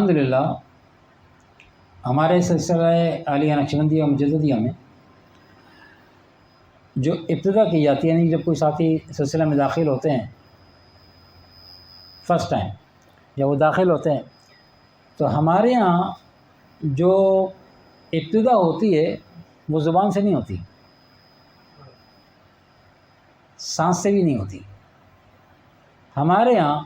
الحمدللہ ہمارے سلسلہ عالیہ نقشبندیہ اور مجددیہ میں جو ابتدا کی جاتی ہے، یعنی جب کوئی ساتھی سلسلہ میں داخل ہوتے ہیں فرسٹ ٹائم جب وہ داخل ہوتے ہیں، تو ہمارے ہاں جو ابتدا ہوتی ہے وہ زبان سے نہیں ہوتی، سانس سے بھی نہیں ہوتی۔ ہمارے ہاں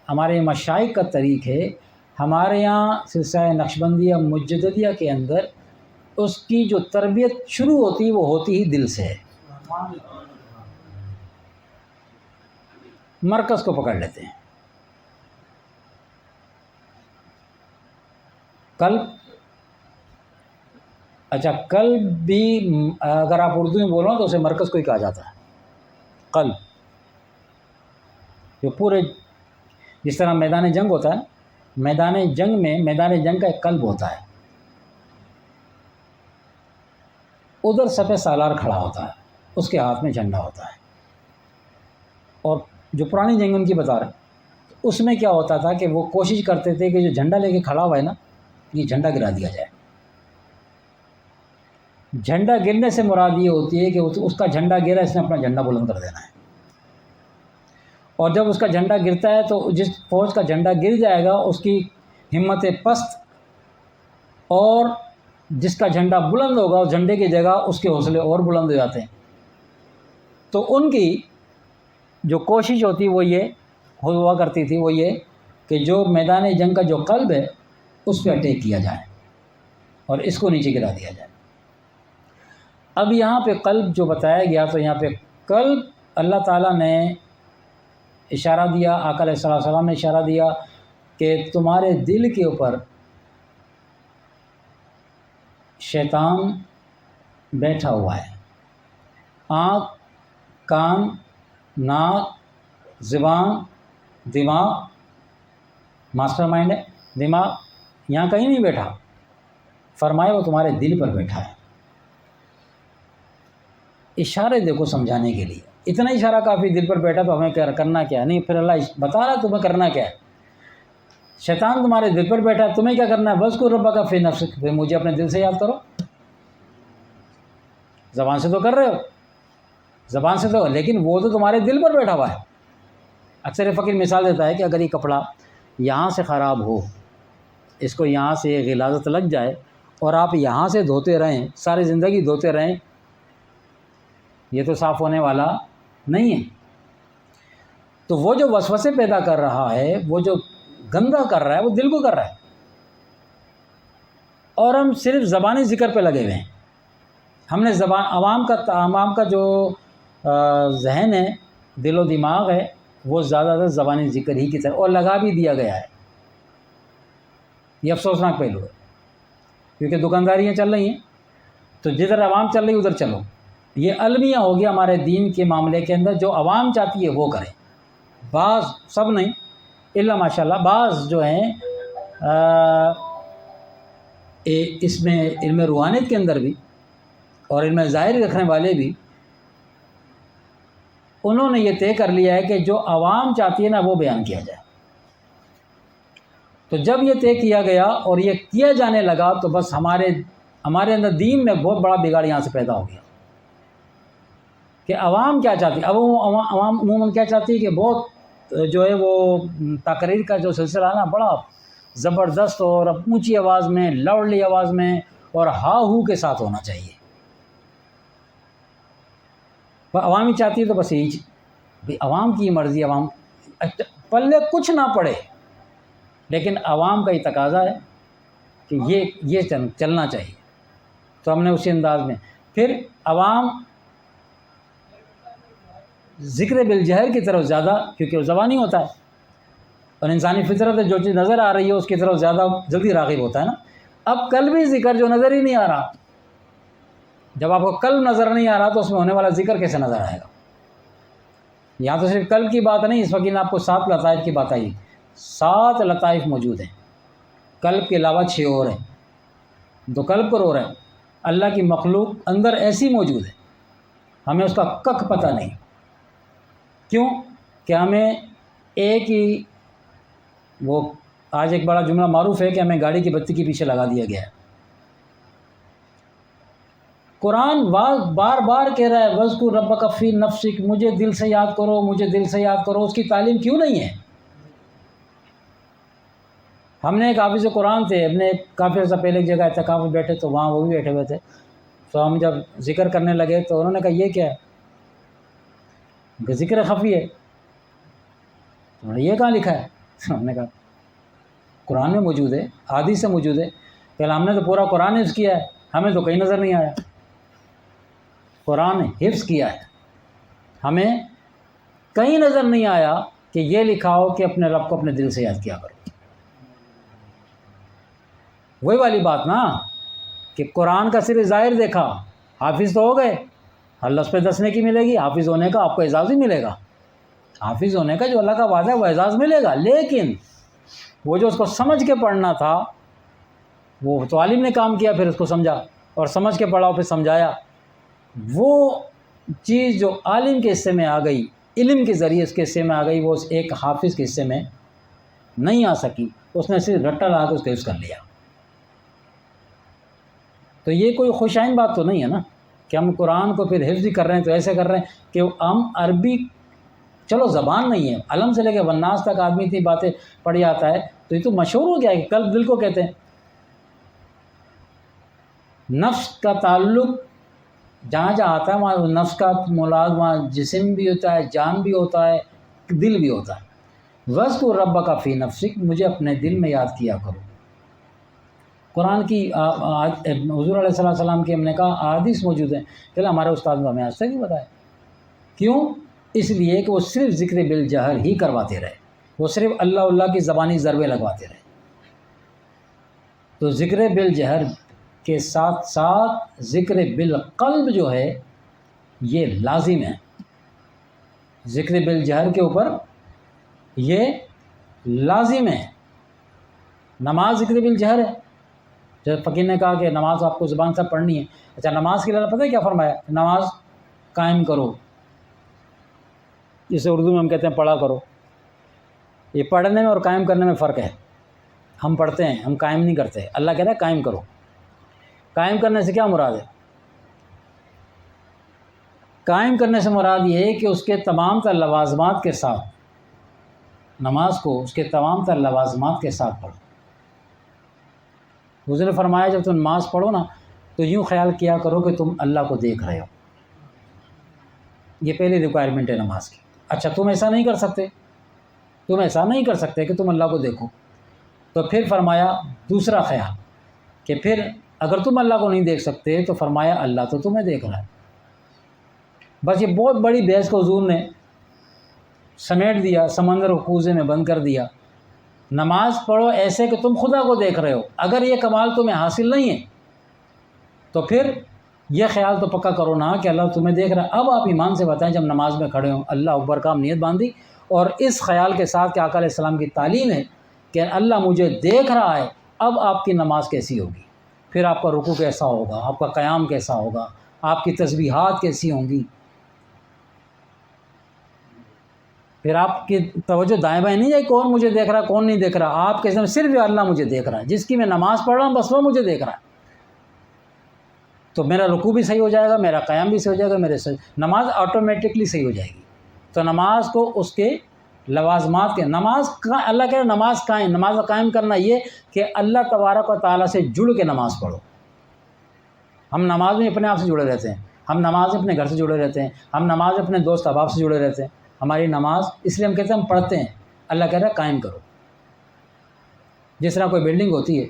ہمارے مشائخ کا طریق ہے، ہمارے یہاں سلسلہ نقشبندیہ مجددیہ کے اندر اس کی جو تربیت شروع ہوتی وہ ہوتی ہی دل سے ہے۔ مرکز کو پکڑ لیتے ہیں، قلب، اچھا قلب بھی اگر آپ اردو میں بولو تو اسے مرکز کو ہی کہا جاتا ہے۔ قلب جو پورے، جس طرح میدان جنگ ہوتا ہے، میدان جنگ کا ایک قلب ہوتا ہے، ادھر سپہ سالار کھڑا ہوتا ہے، اس کے ہاتھ میں جھنڈا ہوتا ہے۔ اور جو پرانی جنگ ان کی بتا رہے اس میں کیا ہوتا تھا کہ وہ کوشش کرتے تھے کہ جو جھنڈا لے کے کھڑا ہوا ہے نا، یہ جھنڈا گرا دیا جائے۔ جھنڈا گرنے سے مراد یہ ہوتی ہے کہ اس کا جھنڈا گرا، اس نے اپنا جھنڈا بلند کر دینا ہے۔ اور جب اس کا جھنڈا گرتا ہے تو جس فوج کا جھنڈا گر جائے گا اس کی ہمت پست، اور جس کا جھنڈا بلند ہوگا اس جھنڈے کی جگہ اس کے حوصلے اور بلند ہو جاتے ہیں۔ تو ان کی جو کوشش ہوتی وہ یہ ہوا کرتی تھی، وہ یہ کہ جو میدان جنگ کا جو قلب ہے اس پہ اٹیک کیا جائے اور اس کو نیچے گرا دیا جائے۔ اب یہاں پہ قلب جو بتایا گیا، تو یہاں پہ قلب اللہ تعالیٰ نے اشارہ دیا، آقا علیہ السلام نے اشارہ دیا کہ تمہارے دل کے اوپر شیطان بیٹھا ہوا ہے۔ آنکھ، کان، ناک، زبان، دماغ، ماسٹر مائنڈ ہے دماغ، یہاں کہیں نہیں بیٹھا، فرمائے وہ تمہارے دل پر بیٹھا ہے۔ اشارے دیکھو سمجھانے کے لیے، اتنا اشارہ کافی، دل پر بیٹھا تو ہمیں کرنا کیا ہے؟ نہیں، پھر اللہ بتا رہا تمہیں کرنا کیا ہے۔ شیطان تمہارے دل پر بیٹھا ہے، تمہیں کیا کرنا ہے؟ بس کو ربک فی نفسک، پھر مجھے اپنے دل سے یاد کرو۔ زبان سے تو کر رہے ہو، زبان سے تو، لیکن وہ تو تمہارے دل پر بیٹھا ہوا ہے۔ اکثر فقیر مثال دیتا ہے کہ اگر یہ کپڑا یہاں سے خراب ہو، اس کو یہاں سے غلاظت لگ جائے اور آپ یہاں سے دھوتے رہیں، ساری زندگی دھوتے رہیں، یہ تو صاف ہونے والا نہیں ہے۔ تو وہ جو وسوسے پیدا کر رہا ہے، وہ جو گندا کر رہا ہے، وہ دل کو کر رہا ہے، اور ہم صرف زبانی ذکر پہ لگے ہوئے ہیں۔ ہم نے عوام کا جو ذہن ہے، دل و دماغ ہے، وہ زیادہ تر زبانی ذکر ہی کی طرف، اور لگا بھی دیا گیا ہے۔ یہ افسوسناک پہلو ہے، کیونکہ دکانداریاں چل رہی ہیں تو جدھر عوام چل رہی ہے ادھر چلو۔ یہ المیہ ہو گیا ہمارے دین کے معاملے کے اندر، جو عوام چاہتی ہے وہ کریں۔ بعض، سب نہیں، الا ماشاء اللہ، بعض جو ہیں اس میں علم روحانیت کے اندر بھی اور علم ظاہر رکھنے والے بھی، انہوں نے یہ طے کر لیا ہے کہ جو عوام چاہتی ہے نا وہ بیان کیا جائے۔ تو جب یہ طے کیا گیا اور یہ کیا جانے لگا تو بس ہمارے اندر دین میں بہت بڑا بگاڑ یہاں سے پیدا ہو گیا کہ عوام کیا چاہتی ہے۔ اب عوام عموماً کیا چاہتی ہے کہ بہت جو ہے وہ تقریر کا جو سلسلہ ہے نا بڑا زبردست اور اونچی آواز میں، لاؤڈلی آواز میں اور ہا ہو کے ساتھ ہونا چاہیے۔ عوامی چاہتی ہے تو بس یہی عوام کی مرضی، عوام پلے کچھ نہ پڑے، لیکن عوام کا یہ تقاضا ہے کہ یہ چلنا چاہیے۔ تو ہم نے اسی انداز میں پھر عوام ذکر بالجہر کی طرف زیادہ، کیونکہ وہ زبانی ہوتا ہے اور انسانی فطرت ہے، جو چیز نظر آ رہی ہے اس کی طرف زیادہ جلدی راغب ہوتا ہے نا۔ اب قلبی ذکر جو نظر ہی نہیں آ رہا، جب آپ کو قلب نظر نہیں آ رہا تو اس میں ہونے والا ذکر کیسے نظر آئے گا؟ یہاں تو صرف قلب کی بات نہیں، اس وقت آپ کو 7 لطائف کی بات آئی، 7 لطائف موجود ہیں، قلب کے علاوہ 6 اور ہیں، 2 قلب پر اور ہیں۔ اللہ کی مخلوق اندر ایسی موجود ہے، ہمیں اس کا کک پتہ نہیں۔ کیوں کہ ہمیں ایک ہی وہ آج ایک بڑا جملہ معروف ہے کہ ہمیں گاڑی کی بتی کے پیچھے لگا دیا گیا ہے۔ قرآن بار بار کہہ رہا ہے وَاذْكُرْ رَبَّكَ فِي نَفْسِكَ، مجھے دل سے یاد کرو، مجھے دل سے یاد کرو۔ اس کی تعلیم کیوں نہیں ہے؟ ہم نے ایک حافظ قرآن تھے، اپنے کافی عرصہ پہلے ایک جگہ اعتکاف میں بیٹھے تو وہاں وہ بھی بیٹھے ہوئے تھے، تو ہم جب ذکر کرنے لگے تو انہوں نے کہا یہ کیا ہے؟ کہ ذکر خفی ہے۔ انہوں نے یہ کہاں لکھا ہے؟ ہم نے کہا قرآن میں موجود ہے، حدیث سے موجود ہے۔ کہ ہم نے تو پورا قرآن حفظ کیا ہے، ہمیں تو کہیں نظر نہیں آیا۔ قرآن حفظ کیا ہے، ہمیں کہیں نظر نہیں آیا کہ یہ لکھا ہو کہ اپنے رب کو اپنے دل سے یاد کیا کرو۔ وہی والی بات نا کہ قرآن کا صرف ظاہر دیکھا، حافظ تو ہو گئے، اللہ پہ 10 نیکی ملے گی، حافظ ہونے کا آپ کو اعزاز ہی ملے گا، حافظ ہونے کا جو اللہ کا وعدہ ہے وہ اعزاز ملے گا، لیکن وہ جو اس کو سمجھ کے پڑھنا تھا وہ تو عالم نے کام کیا، پھر اس کو سمجھا اور سمجھ کے پڑھا پھر سمجھایا۔ وہ چیز جو عالم کے حصے میں آ گئی، علم کے ذریعے اس کے حصے میں آ گئی، وہ اس ایک حافظ کے حصے میں نہیں آ سکی، اس نے صرف رٹا لا کے اس کو حفظ کر لیا۔ تو یہ کوئی خوش آئند بات تو نہیں ہے نا کہ ہم قرآن کو پھر حفظ کر رہے ہیں تو ایسے کر رہے ہیں کہ ہم عربی، چلو زبان نہیں ہے، علم سے لے کے والناس تک آدمی اتنی باتیں پڑھی آتا ہے، تو یہ تو مشہور ہو گیا ہے کہ قلب دل کو کہتے ہیں۔ نفس کا تعلق جہاں جہاں آتا ہے وہاں نفس کا ملازمہ، جسم بھی ہوتا ہے، جان بھی ہوتا ہے، دل بھی ہوتا ہے۔ وَاذْكُرْ رَبَّكَ فِي نَفْسِكَ، مجھے اپنے دل میں یاد کیا کرو۔ قرآن کی حضور علیہ الصلوۃ والسلام کی ہم نے کہا احادیث موجود ہیں، کہ ہمارے استاد نے ہمیں آج تک نہیں بتایا۔ کیوں؟ اس لیے کہ وہ صرف ذکر بالجہر ہی کرواتے رہے، وہ صرف اللہ کی زبانی ضربے لگواتے رہے۔ تو ذکر بالجہر کے ساتھ ساتھ ذکر بالقلب جو ہے یہ لازم ہے، ذکر بالجہر کے اوپر یہ لازم ہے۔ نماز ذکر بالجہر ہے، جب فقیر نے کہا کہ نماز آپ کو زبان سے پڑھنی ہے، اچھا نماز کے لیے پتہ ہے کیا فرمایا؟ نماز قائم کرو، جسے اردو میں ہم کہتے ہیں پڑھا کرو۔ یہ پڑھنے میں اور قائم کرنے میں فرق ہے، ہم پڑھتے ہیں، ہم قائم نہیں کرتے، اللہ کہتا ہے قائم کرو۔ قائم کرنے سے کیا مراد ہے؟ قائم کرنے سے مراد یہ ہے کہ اس کے تمام تر لوازمات کے ساتھ نماز کو اس کے تمام تر لوازمات کے ساتھ پڑھو۔ حضور نے فرمایا جب تم نماز پڑھو نا تو یوں خیال کیا کرو کہ تم اللہ کو دیکھ رہے ہو، یہ پہلی ریکوائرمنٹ ہے نماز کی۔ اچھا تم ایسا نہیں کر سکتے، تم ایسا نہیں کر سکتے کہ تم اللہ کو دیکھو، تو پھر فرمایا دوسرا خیال کہ پھر اگر تم اللہ کو نہیں دیکھ سکتے تو فرمایا اللہ تو تمہیں دیکھ رہا ہے۔ بس یہ بہت بڑی بحث کو حضور نے سمیٹ دیا، سمندر کو کوزے میں بند کر دیا۔ نماز پڑھو ایسے کہ تم خدا کو دیکھ رہے ہو، اگر یہ کمال تمہیں حاصل نہیں ہے تو پھر یہ خیال تو پکا کرو نا کہ اللہ تمہیں دیکھ رہا ہے۔ اب آپ ایمان سے بتائیں جب نماز میں کھڑے ہوں اللہ اکبر کا نیت باندھی اور اس خیال کے ساتھ کہ آقا علیہ السلام کی تعلیم ہے کہ اللہ مجھے دیکھ رہا ہے، اب آپ کی نماز کیسی ہوگی؟ پھر آپ کا رکوع کیسا ہوگا، آپ کا قیام کیسا ہوگا، آپ کی تسبیحات کیسی ہوں گی؟ پھر آپ کی توجہ دائیں بائیں نہیں جائے کون مجھے دیکھ رہا ہے کون نہیں دیکھ رہا، آپ کے ذہن میں صرف اللہ مجھے دیکھ رہا ہے، جس کی میں نماز پڑھ رہا ہوں بس وہ مجھے دیکھ رہا ہے، تو میرا رکوع بھی صحیح ہو جائے گا، میرا قیام بھی صحیح ہو جائے گا، نماز آٹومیٹکلی صحیح ہو جائے گی۔ تو نماز کو اس کے لوازمات کے نماز کا اللہ کہہ رہا ہے نماز قائم کرنا یہ کہ اللہ تبارک و تعالیٰ سے جڑ کے نماز پڑھو۔ ہم نماز میں اپنے آپ سے جڑے رہتے ہیں، ہم نماز میں اپنے گھر سے جڑے رہتے ہیں، ہم نماز میں اپنے دوست احباب سے جڑے رہتے ہیں، ہماری نماز اس لیے ہم کہتے ہیں ہم پڑھتے ہیں، اللہ کہہ رہا ہے قائم کرو۔ جس طرح کوئی بلڈنگ ہوتی ہے،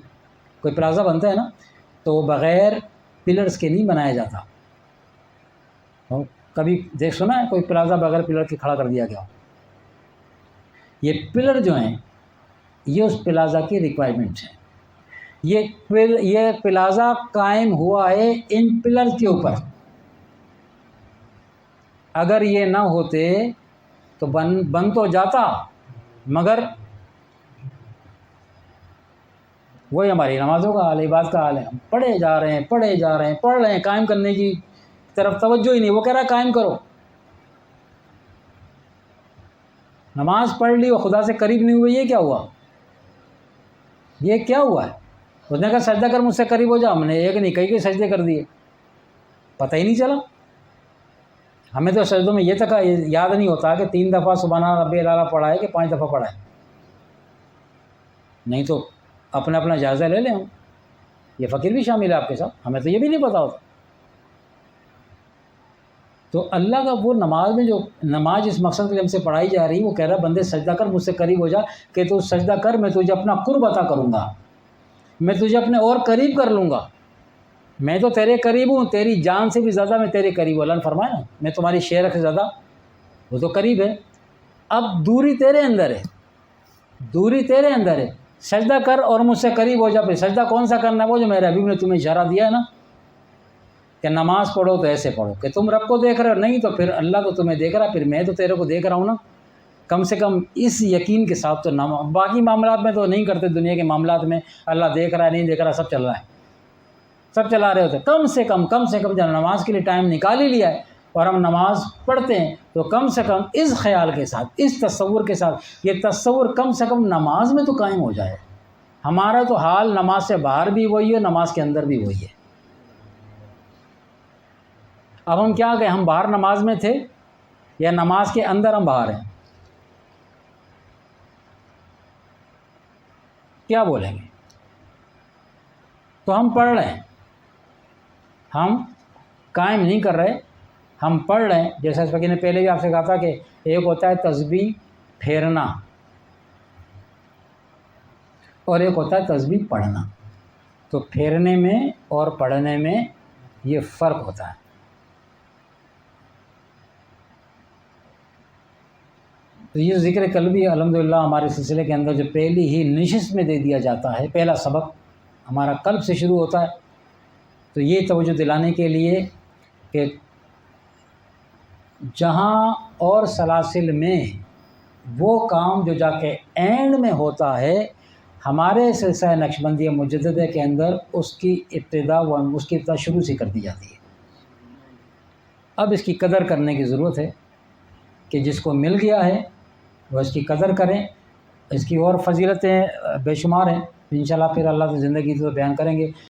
کوئی پلازا بنتا ہے نا تو وہ بغیر پلرز کے نہیں بنایا جاتا۔ کبھی دیکھ سنا ہے کوئی پلازا بغیر پلر کے کھڑا کر دیا گیا؟ یہ پلر جو ہیں یہ اس پلازا کی ریکوائرمنٹس ہیں، یہ پلازا قائم ہوا ہے ان پلر کے اوپر، اگر یہ نہ ہوتے تو بن تو جاتا، مگر وہی ہماری نمازوں کا حال ہے، عبادت کا حال ہے، ہم پڑھے جا رہے ہیں، پڑھ رہے ہیں، قائم کرنے کی طرف توجہ ہی نہیں۔ وہ کہہ رہا ہے قائم کرو، نماز پڑھ لی اور خدا سے قریب نہیں ہوئے، یہ کیا ہوا؟ یہ کیا ہوا ہے؟ اس نے کہا سجدہ کر مجھ سے قریب ہو جا، ہم نے ایک نہیں کئی سجدے کر دیے، پتہ ہی نہیں چلا۔ ہمیں تو سجدوں میں یہ تک یاد نہیں ہوتا کہ 3 دفعہ سبحان ربی الاعلیٰ پڑھا ہے کہ 5 دفعہ پڑھا ہے، نہیں تو اپنا اپنا جائزہ لے لیں ہم، یہ فقیر بھی شامل ہے آپ کے ساتھ، ہمیں تو یہ بھی نہیں پتا ہوتا۔ تو اللہ کا وہ نماز میں جو نماز جس مقصد کے لیے ہم سے پڑھائی جا رہی ہے، وہ کہہ رہا ہے بندے سجدہ کر مجھ سے قریب ہو جا، کہ تو سجدہ کر میں تجھے اپنا قرب عطا کروں گا، میں تجھے اپنے اور قریب کر لوں گا، میں تو تیرے قریب ہوں، تیری جان سے بھی زیادہ میں تیرے قریب ہوں۔ اللہ نے فرمایا نا میں تمہاری شعر سے زیادہ، وہ تو قریب ہے، اب دوری تیرے اندر ہے، دوری تیرے اندر ہے، سجدہ کر اور مجھ سے قریب ہو جا۔ پھر سجدہ کون سا کرنا ہے؟ وہ جو میرے حبیب نے تمہیں اشارہ دیا ہے نا کہ نماز پڑھو تو ایسے پڑھو کہ تم رب کو دیکھ رہے ہو، نہیں تو پھر اللہ تو تمہیں دیکھ رہا، پھر میں تو تیرے کو دیکھ رہا ہوں نا، کم سے کم اس یقین کے ساتھ تو باقی معاملات میں تو نہیں کرتے، دنیا کے معاملات میں اللہ دیکھ رہا ہے نہیں دیکھ رہا سب چل رہا ہے، سب چلا رہے ہوتے، کم سے کم جب نماز کے لیے ٹائم نکال ہی لیا ہے اور ہم نماز پڑھتے ہیں تو کم سے کم اس خیال کے ساتھ، اس تصور کے ساتھ، یہ تصور کم سے کم نماز میں تو قائم ہو جائے۔ ہمارا تو حال نماز سے باہر بھی وہی ہے، نماز کے اندر بھی وہی ہے۔ اب ہم کیا کہیں، ہم باہر نماز میں تھے یا نماز کے اندر ہم باہر ہیں؟ کیا بولیں گے؟ تو ہم پڑھ رہے ہیں، ہم قائم نہیں کر رہے، ہم پڑھ رہے ہیں۔ جیسا اس فقیر نے پہلے بھی آپ سے کہا تھا کہ ایک ہوتا ہے تسبیح پھیرنا اور ایک ہوتا ہے تسبیح پڑھنا، تو پھیرنے میں اور پڑھنے میں یہ فرق ہوتا ہے۔ تو یہ ذکر قلبی الحمدللہ ہمارے سلسلے کے اندر جو پہلی ہی نشست میں دے دیا جاتا ہے، پہلا سبق ہمارا قلب سے شروع ہوتا ہے، تو یہ توجہ دلانے کے لیے کہ جہاں اور سلاسل میں وہ کام جو جا کے اینڈ میں ہوتا ہے، ہمارے سلسلہ نقشبندیہ مجددہ کے اندر اس کی ابتدا شروع سے کر دی جاتی ہے۔ اب اس کی قدر کرنے کی ضرورت ہے کہ جس کو مل گیا ہے وہ اس کی قدر کریں، اس کی اور فضیلتیں بے شمار ہیں، انشاءاللہ پھر اللہ کی زندگی تو بیان کریں گے۔